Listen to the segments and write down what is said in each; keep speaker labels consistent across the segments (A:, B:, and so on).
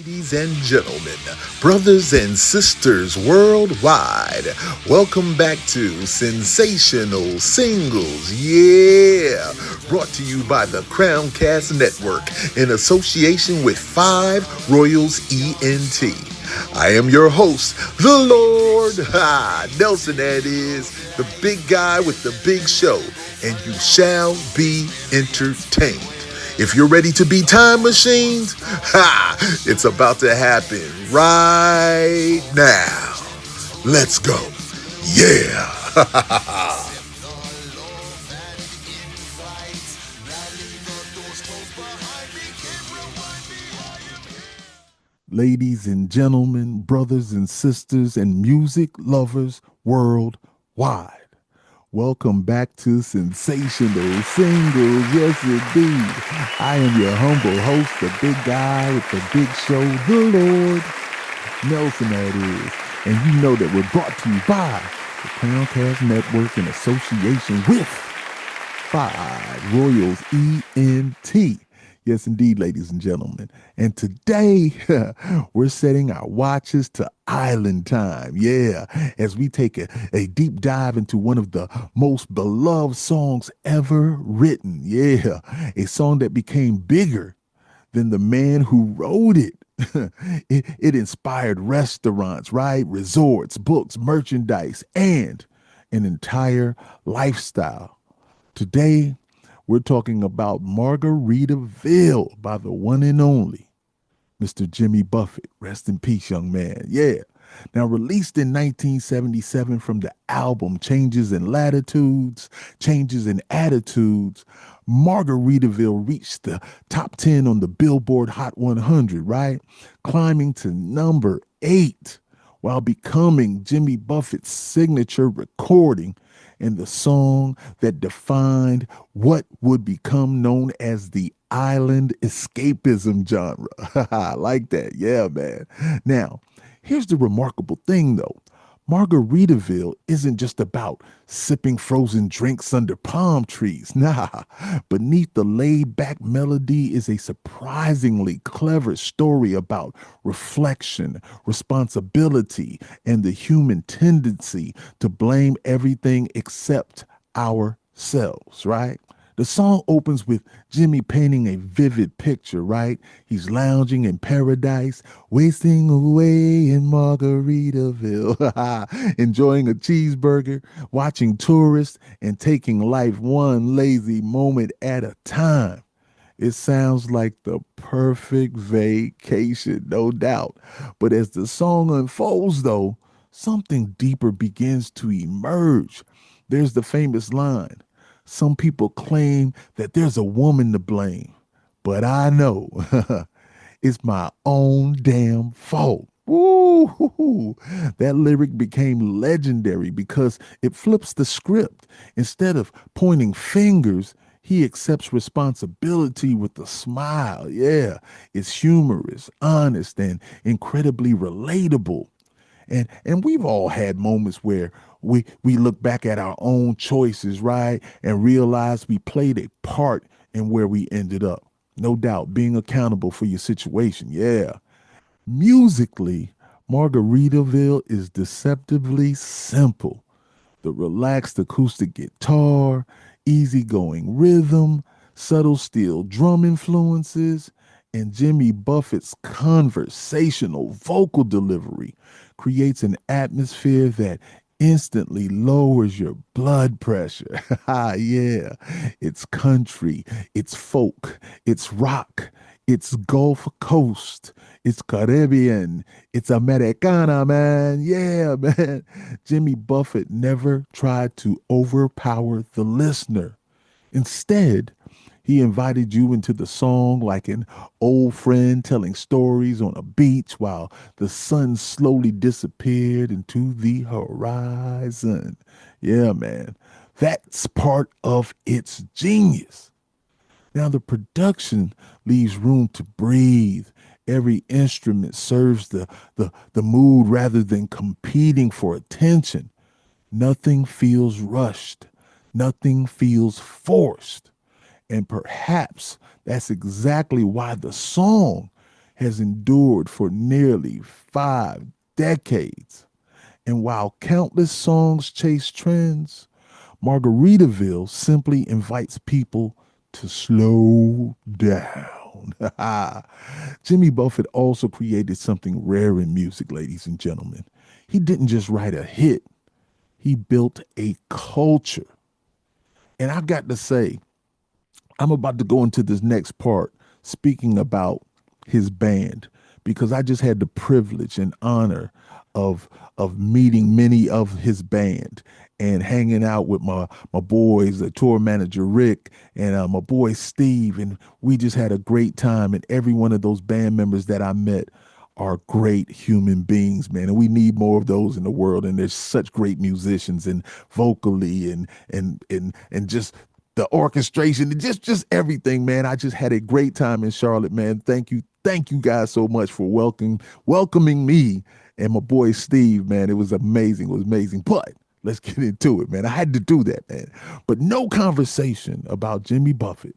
A: Ladies and gentlemen, brothers and sisters worldwide, welcome back to Sensational Singles, yeah! Brought to you by the CROWNCAST Network in association with 5 Royals ENT. I am your host, the Lord, Nelson that is, the big guy with the big show, and you shall be entertained. If you're ready to be time machines, it's about to happen right now. Let's go. Yeah. Ladies and gentlemen, brothers and sisters, and music lovers worldwide. Welcome back to Sensational Singles. Yes, indeed. I am your humble host, the big guy with the big show, the Lord Nelson, that is. And you know that we're brought to you by the CROWNCAST Network in association with 5 Royals ENT. Yes, indeed, ladies and gentlemen. And today, we're setting our watches to island time. Yeah, as we take a deep dive into one of the most beloved songs ever written. Yeah, a song that became bigger than the man who wrote it. It inspired restaurants, right? Resorts, books, merchandise, and an entire lifestyle. Today, we're talking about Margaritaville by the one and only Mr. Jimmy Buffett. Rest in peace, young man. Yeah. Now, released in 1977 from the album Changes in Latitudes, Changes in Attitudes, Margaritaville reached the top 10 on the Billboard Hot 100, right? Climbing to number 8 while becoming Jimmy Buffett's signature recording and the song that defined what would become known as the island escapism genre. I like that. Yeah, man. Now, here's the remarkable thing, though. Margaritaville isn't just about sipping frozen drinks under palm trees. Nah, beneath the laid-back melody is a surprisingly clever story about reflection, responsibility, and the human tendency to blame everything except ourselves, right? The song opens with Jimmy painting a vivid picture, right? He's lounging in paradise, wasting away in Margaritaville, enjoying a cheeseburger, watching tourists, and taking life one lazy moment at a time. It sounds like the perfect vacation, no doubt. But as the song unfolds, though, something deeper begins to emerge. There's the famous line. Some people claim that there's a woman to blame, but I know it's my own damn fault. Woo! That lyric became legendary because it flips the script. Instead of pointing fingers, he accepts responsibility with a smile. Yeah, it's humorous, honest, and incredibly relatable. And we've all had moments where we look back at our own choices, right? And realize we played a part in where we ended up. No doubt, being accountable for your situation. Yeah. Musically, Margaritaville is deceptively simple. The relaxed acoustic guitar, easygoing rhythm, subtle steel drum influences, and Jimmy Buffett's conversational vocal delivery creates an atmosphere that instantly lowers your blood pressure. Yeah, it's country, it's folk, it's rock, it's Gulf Coast, it's Caribbean, it's Americana, man. Yeah, man. Jimmy Buffett never tried to overpower the listener. Instead, he invited you into the song like an old friend telling stories on a beach while the sun slowly disappeared into the horizon. Yeah, man. That's part of its genius. Now, the production leaves room to breathe. Every instrument serves the mood rather than competing for attention. Nothing feels rushed. Nothing feels forced. And perhaps that's exactly why the song has endured for nearly 5 decades. And while countless songs chase trends, Margaritaville simply invites people to slow down. Jimmy Buffett also created something rare in music, ladies and gentlemen. He didn't just write a hit, he built a culture. And I've got to say, I'm about to go into this next part speaking about his band because I just had the privilege and honor of meeting many of his band and hanging out with my boys, the tour manager Rick and my boy Steve, and we just had a great time. And every one of those band members that I met are great human beings, man, and we need more of those in the world. And there's such great musicians and vocally and just the orchestration and just everything, man. I just had a great time in Charlotte, man. Thank you guys so much for welcoming me and my boy Steve, man. It was amazing. It was amazing. But let's get into it, man. I had to do that, man. But no conversation about Jimmy Buffett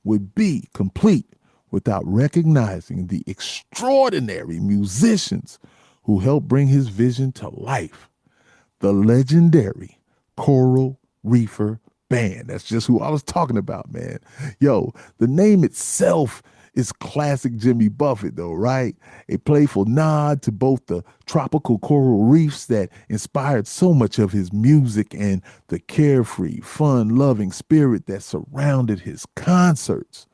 A: would be complete without recognizing the extraordinary musicians who helped bring his vision to life. The legendary Coral Reefer Band. That's just who I was talking about, man. Yo, the name itself is classic Jimmy Buffett, though, right? A playful nod to both the tropical coral reefs that inspired so much of his music and the carefree, fun-loving spirit that surrounded his concerts.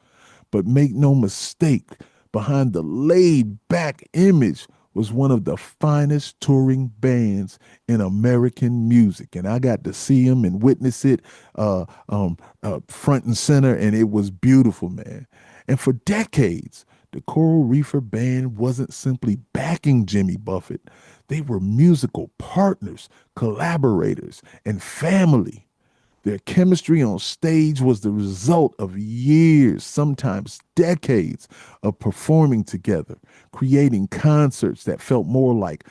A: But make no mistake, behind the laid-back image was one of the finest touring bands in American music. And I got to see him and witness it front and center, and it was beautiful, man. And for decades, the Coral Reefer Band wasn't simply backing Jimmy Buffett. They were musical partners, collaborators, and family. Their chemistry on stage was the result of years, sometimes decades, of performing together, creating concerts that felt more like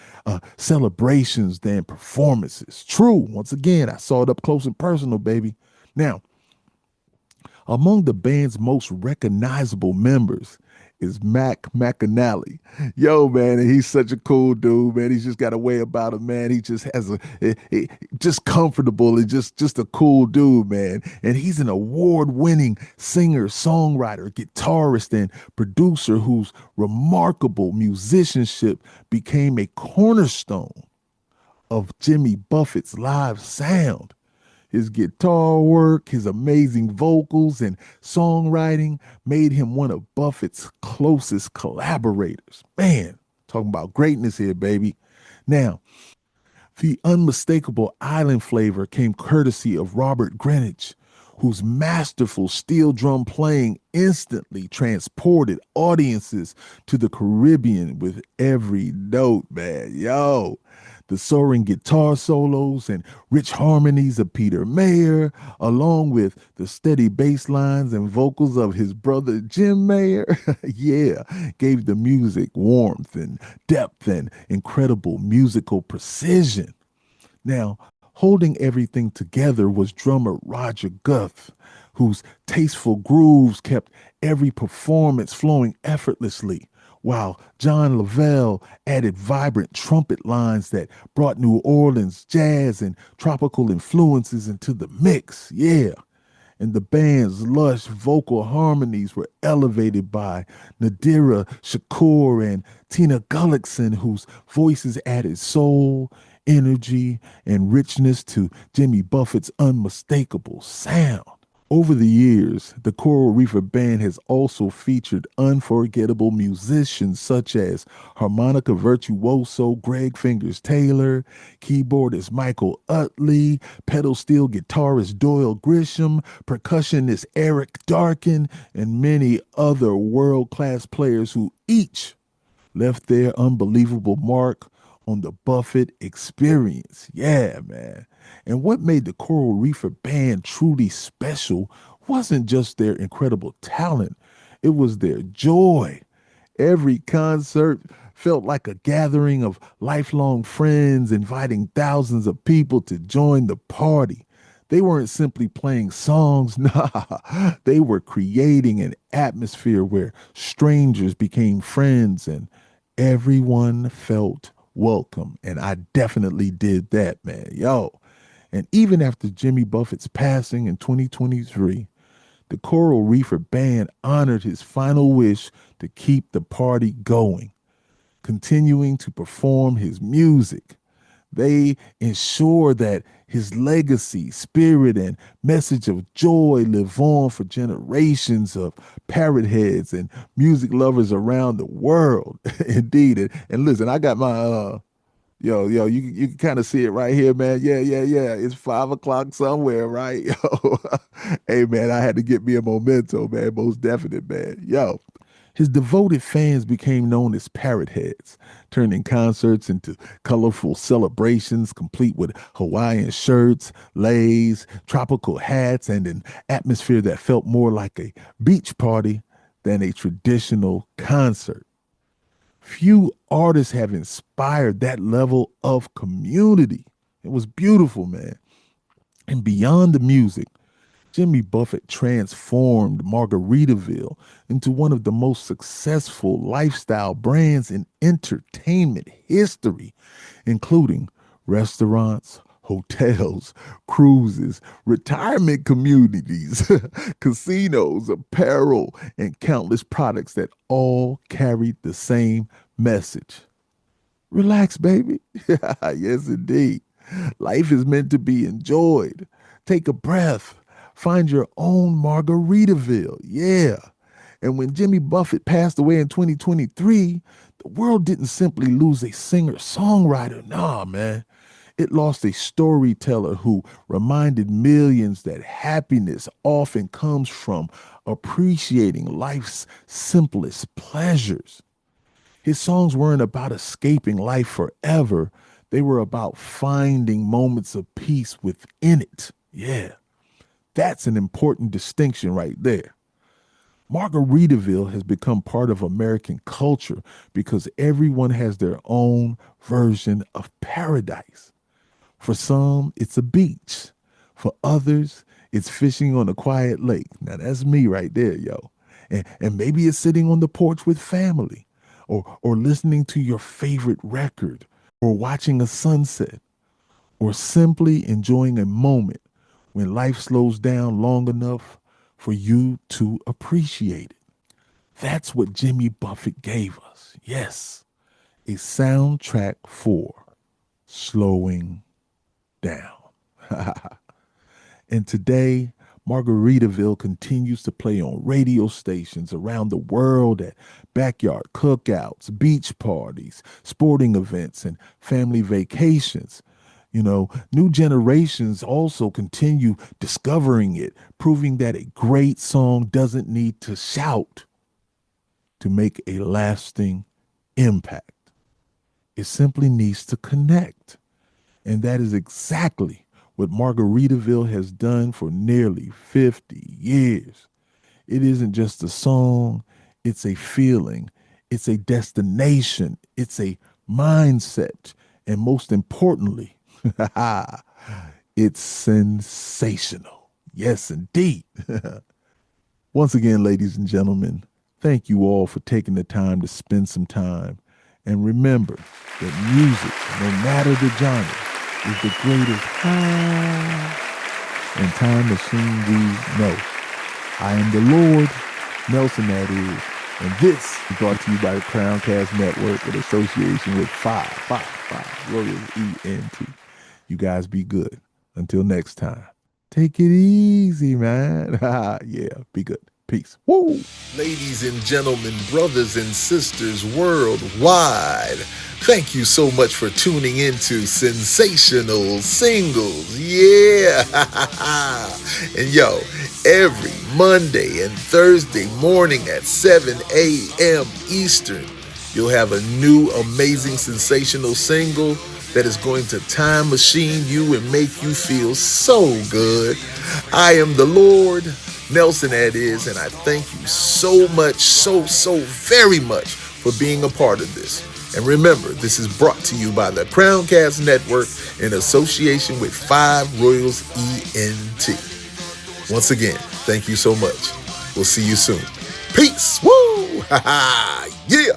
A: celebrations than performances. True, once again, I saw it up close and personal, baby. Now, among the band's most recognizable members is Mac McAnally. Yo, man, and he's such a cool dude, man. He's just got a way about him, man. He just has just comfortable and just a cool dude, man. And he's an award-winning singer, songwriter, guitarist, and producer whose remarkable musicianship became a cornerstone of Jimmy Buffett's live sound. His guitar work, his amazing vocals, and songwriting made him one of Buffett's closest collaborators. Man, talking about greatness here, baby. Now, the unmistakable island flavor came courtesy of Robert Greenidge, whose masterful steel drum playing instantly transported audiences to the Caribbean with every note, man. Yo, the soaring guitar solos and rich harmonies of Peter Mayer, along with the steady bass lines and vocals of his brother Jim Mayer, yeah, gave the music warmth and depth and incredible musical precision. Now, holding everything together was drummer Roger Guth, whose tasteful grooves kept every performance flowing effortlessly, while John Lavelle added vibrant trumpet lines that brought New Orleans jazz and tropical influences into the mix. Yeah. And the band's lush vocal harmonies were elevated by Nadira Shakur and Tina Gullickson, whose voices added soul, energy, and richness to Jimmy Buffett's unmistakable sound. Over the years, the Coral Reefer Band has also featured unforgettable musicians such as harmonica virtuoso Greg Fingers Taylor, keyboardist Michael Utley, pedal steel guitarist Doyle Grisham, percussionist Eric Darkin, and many other world-class players who each left their unbelievable mark on the Buffett experience. Yeah, man. And what made the Coral Reefer Band truly special wasn't just their incredible talent, it was their joy. Every concert felt like a gathering of lifelong friends, inviting thousands of people to join the party. They weren't simply playing songs, nah, they were creating an atmosphere where strangers became friends and everyone felt welcome. And I definitely did that, man. Yo. And even after Jimmy Buffett's passing in 2023, the Coral Reefer Band honored his final wish to keep the party going, continuing to perform his music. They ensure that his legacy, spirit, and message of joy live on for generations of Parrotheads and music lovers around the world. Indeed. And listen, I got my yo, you can kind of see it right here, man. Yeah. It's 5 o'clock somewhere, right? Yo. Hey man, I had to get me a memento, man. Most definite, man. Yo. His devoted fans became known as Parrotheads, turning concerts into colorful celebrations complete with Hawaiian shirts, leis, tropical hats, and an atmosphere that felt more like a beach party than a traditional concert. Few artists have inspired that level of community. It was beautiful, man. And beyond the music, Jimmy Buffett transformed Margaritaville into one of the most successful lifestyle brands in entertainment history, including restaurants, hotels, cruises, retirement communities, casinos, apparel, and countless products that all carried the same message. Relax, baby. Yes, indeed. Life is meant to be enjoyed. Take a breath. Find your own Margaritaville. Yeah. And when Jimmy Buffett passed away in 2023, the world didn't simply lose a singer-songwriter. Nah, man. It lost a storyteller who reminded millions that happiness often comes from appreciating life's simplest pleasures. His songs weren't about escaping life forever. They were about finding moments of peace within it. Yeah. That's an important distinction right there. Margaritaville has become part of American culture because everyone has their own version of paradise. For some, it's a beach. For others, it's fishing on a quiet lake. Now that's me right there, yo. And maybe it's sitting on the porch with family or listening to your favorite record or watching a sunset or simply enjoying a moment when life slows down long enough for you to appreciate it. That's what Jimmy Buffett gave us. Yes, a soundtrack for slowing down. And today, Margaritaville continues to play on radio stations around the world at backyard cookouts, beach parties, sporting events, and family vacations. You know, new generations also continue discovering it, proving that a great song doesn't need to shout to make a lasting impact. It simply needs to connect. And that is exactly what Margaritaville has done for nearly 50 years. It isn't just a song, it's a feeling, it's a destination, it's a mindset, and most importantly, it's sensational. Yes, indeed. Once again, ladies and gentlemen, thank you all for taking the time to spend some time. And remember that music, no matter the genre, is the greatest high and time machine we know. I am the Lord, Nelson that is, and this is brought to you by the CROWNCAST Network in association with 555 ROYALS ENT. You guys be good. Until next time, take it easy, man. Yeah, be good. Peace. Woo!
B: Ladies and gentlemen, brothers and sisters worldwide, thank you so much for tuning into Sensational Singles. Yeah! And yo, every Monday and Thursday morning at 7 a.m. Eastern, you'll have a new amazing sensational single that is going to time machine you and make you feel so good. I am the Lord, Nelson that is, and I thank you so much, so very much for being a part of this. And remember, this is brought to you by the CROWNCAST Network in association with 5 Royals ENT. Once again, thank you so much. We'll see you soon. Peace. Woo! Ha ha! Yeah!